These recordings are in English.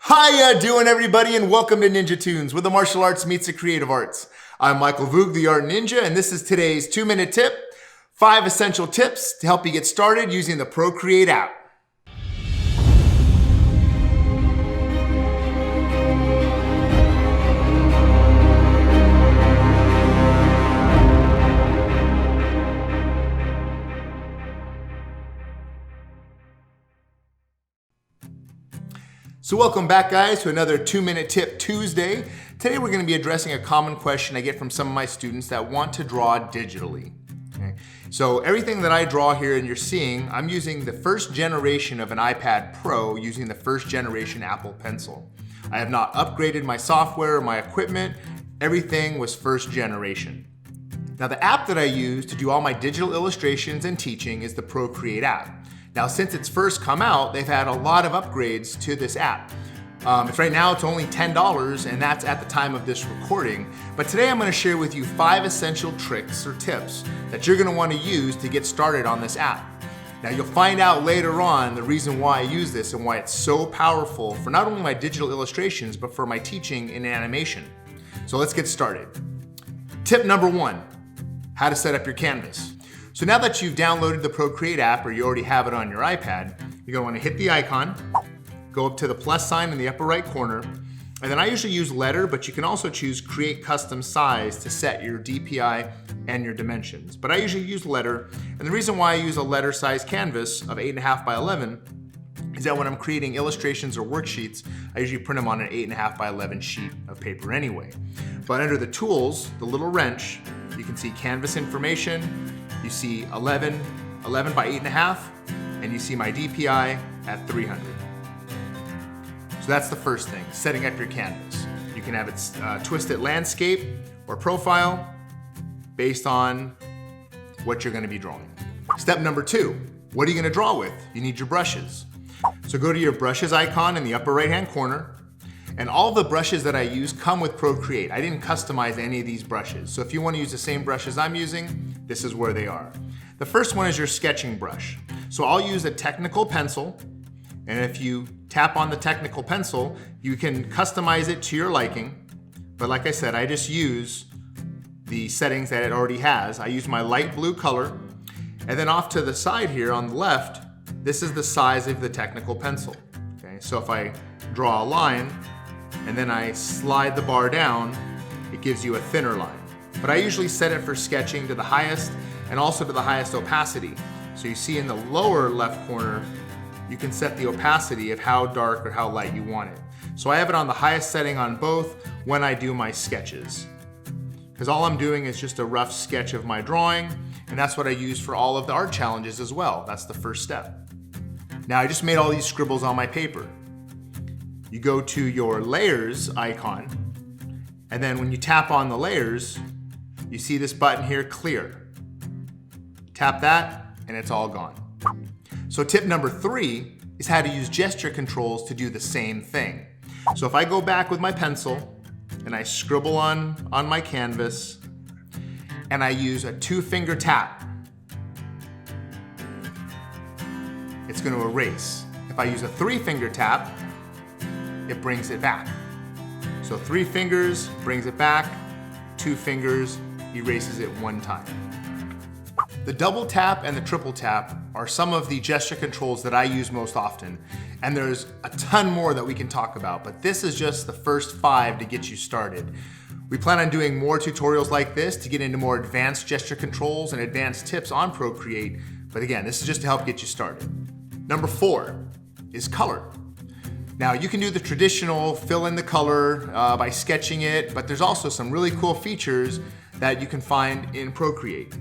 How doing, everybody, and welcome to NinjaToons, where the martial arts meets the creative arts. I'm Michael Voog, the Art Ninja, and this is today's 2-minute tip, 5 essential tips to help you get started using the Procreate app. So welcome back, guys, to another 2-minute tip Tuesday. Today we're going to be addressing a common question I get from some of my students that want to draw digitally. Okay? So everything that I draw here and you're seeing, I'm using the first generation of an iPad Pro using the first generation Apple Pencil. I have not upgraded my software or my equipment. Everything was first generation. Now the app that I use to do all my digital illustrations and teaching is the Procreate app. Now, since it's first come out, they've had a lot of upgrades to this app. Right now, it's only $10, and that's at the time of this recording. But today I'm gonna share with you 5 essential tricks or tips that you're gonna wanna use to get started on this app. Now, you'll find out later on the reason why I use this and why it's so powerful for not only my digital illustrations, but for my teaching in animation. So let's get started. Tip number 1, how to set up your canvas. So now that you've downloaded the Procreate app or you already have it on your iPad, you're gonna wanna hit the icon, go up to the plus sign in the upper right corner, and then I usually use letter, but you can also choose create custom size to set your DPI and your dimensions. But I usually use letter, and the reason why I use a letter size canvas of 8.5 by 11 is that when I'm creating illustrations or worksheets, I usually print them on an 8.5 by 11 sheet of paper anyway. But under the tools, the little wrench, you can see canvas information, you see 11 by 8.5, and you see my DPI at 300. So that's the first thing, setting up your canvas. You can have it twisted landscape or profile based on what you're gonna be drawing. Step number 2, what are you gonna draw with? You need your brushes. So go to your brushes icon in the upper right-hand corner, and all the brushes that I use come with Procreate. I didn't customize any of these brushes. So if you want to use the same brushes I'm using, this is where they are. The first one is your sketching brush. So I'll use a technical pencil, and if you tap on the technical pencil, you can customize it to your liking. But like I said, I just use the settings that it already has. I use my light blue color, and then off to the side here on the left, this is the size of the technical pencil. Okay, so if I draw a line, and then I slide the bar down, it gives you a thinner line. But I usually set it for sketching to the highest and also to the highest opacity. So you see in the lower left corner, you can set the opacity of how dark or how light you want it. So I have it on the highest setting on both when I do my sketches. Because all I'm doing is just a rough sketch of my drawing, and that's what I use for all of the art challenges as well. That's the first step. Now I just made all these scribbles on my paper. You go to your layers icon, and then when you tap on the layers, you see this button here, clear. Tap that, and it's all gone. So tip number 3 is how to use gesture controls to do the same thing. So if I go back with my pencil, and I scribble on my canvas, and I use a 2-finger tap, it's going to erase. If I use a 3-finger tap, it brings it back. So 3 fingers brings it back, 2 fingers erases it 1 time. The double tap and the triple tap are some of the gesture controls that I use most often, and there's a ton more that we can talk about, but this is just the first 5 to get you started. We plan on doing more tutorials like this to get into more advanced gesture controls and advanced tips on Procreate, but again, this is just to help get you started. Number 4 is color. Now you can do the traditional fill in the color by sketching it, but there's also some really cool features that you can find in Procreate.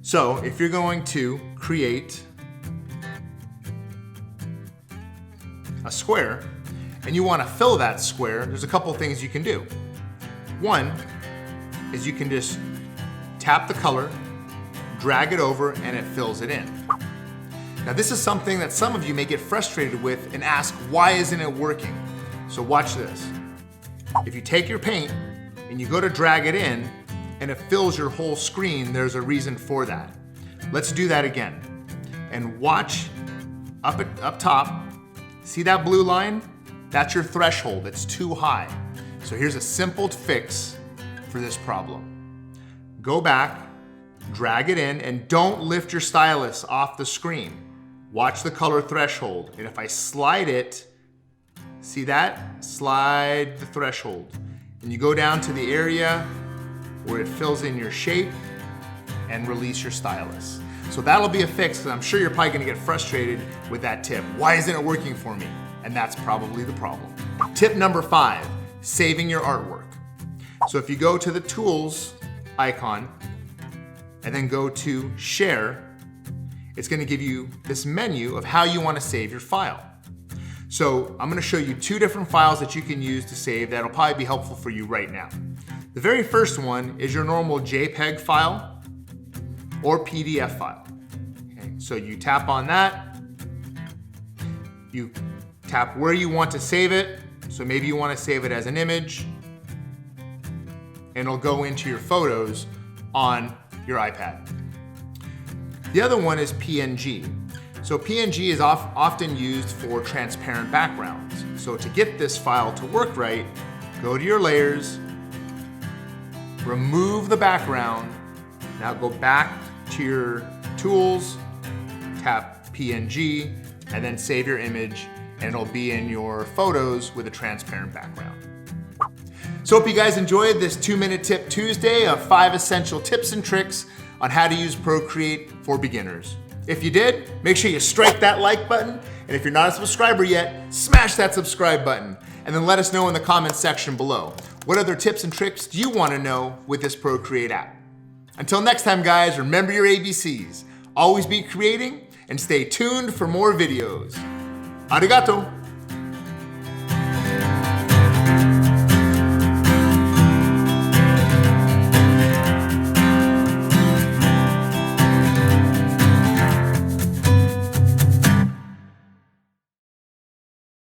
So if you're going to create a square and you want to fill that square, there's a couple things you can do. One is you can just tap the color, drag it over, and it fills it in. Now this is something that some of you may get frustrated with and ask, why isn't it working? So watch this. If you take your paint and you go to drag it in and it fills your whole screen, there's a reason for that. Let's do that again. And watch up top, see that blue line? That's your threshold, it's too high. So here's a simple fix for this problem. Go back, drag it in, and don't lift your stylus off the screen. Watch the color threshold, and if I slide it, see that? Slide the threshold. And you go down to the area where it fills in your shape and release your stylus. So that'll be a fix, because I'm sure you're probably gonna get frustrated with that tip. Why isn't it working for me? And that's probably the problem. Tip number 5, saving your artwork. So if you go to the tools icon and then go to share, it's gonna give you this menu of how you wanna save your file. So I'm gonna show you 2 different files that you can use to save that'll probably be helpful for you right now. The very first one is your normal JPEG file or PDF file. Okay, so you tap on that, you tap where you want to save it. So maybe you want to save it as an image, and it'll go into your photos on your iPad. The other one is PNG. So PNG is often used for transparent backgrounds. So to get this file to work right, go to your layers, remove the background, now go back to your tools, tap PNG, and then save your image, and it'll be in your photos with a transparent background. So hope you guys enjoyed this 2-minute tip Tuesday of 5 essential tips and tricks on how to use Procreate for beginners. If you did, make sure you strike that like button, and if you're not a subscriber yet, smash that subscribe button, and then let us know in the comments section below. What other tips and tricks do you want to know with this Procreate app? Until next time, guys, remember your ABCs. Always be creating, and stay tuned for more videos. Arigato!